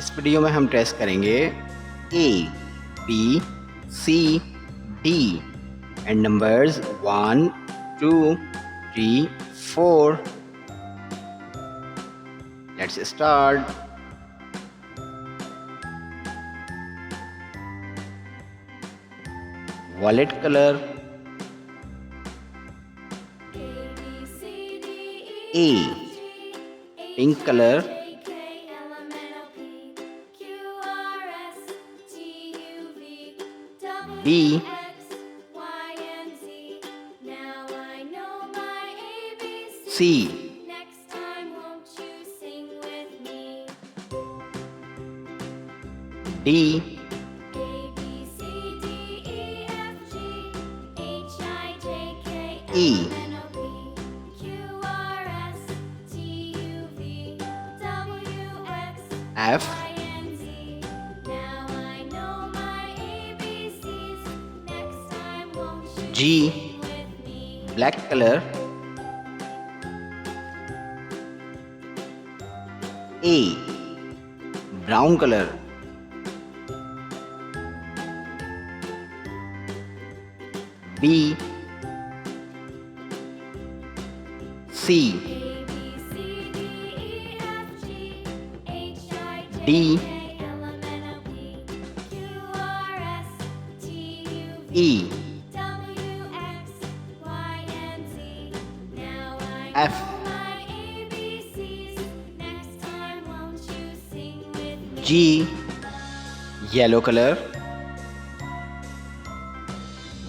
इस वीडियो में हम टेस्ट करेंगे A, B, C, D and numbers 1, 2, 3, 4. Let's start. Violet color. A. Pink color. B. C. D. E. F. G. Black color. A. Brown color. B. C. D. E. F. G. Yellow color.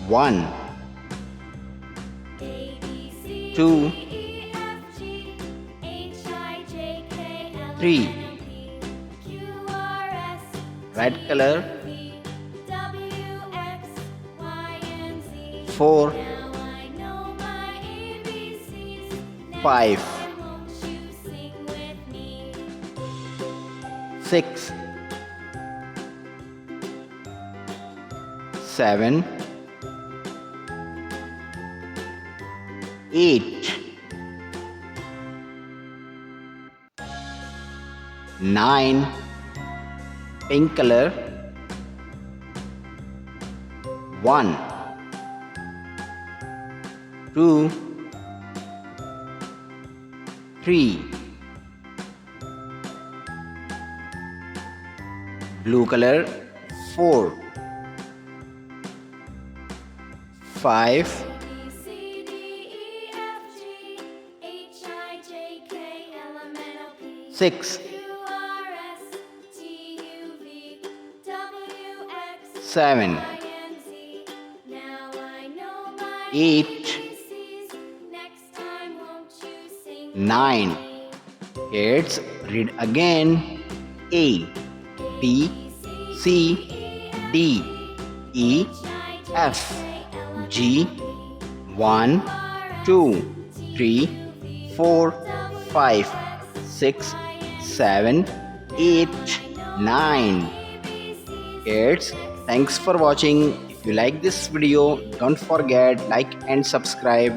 1, 2, 3. Red color. 4, 5, 6, 7, 8, 9. Pink color. 1, 2, 3. Blue color. 4, 5, 6, 7, 8, 9. Kids, read again. A, B, C, D, E, F, G. 1, 2, 3, 4, 5, 6, 7, 8, 9. Kids, thanks for watching. If you like this video, don't forget like and subscribe.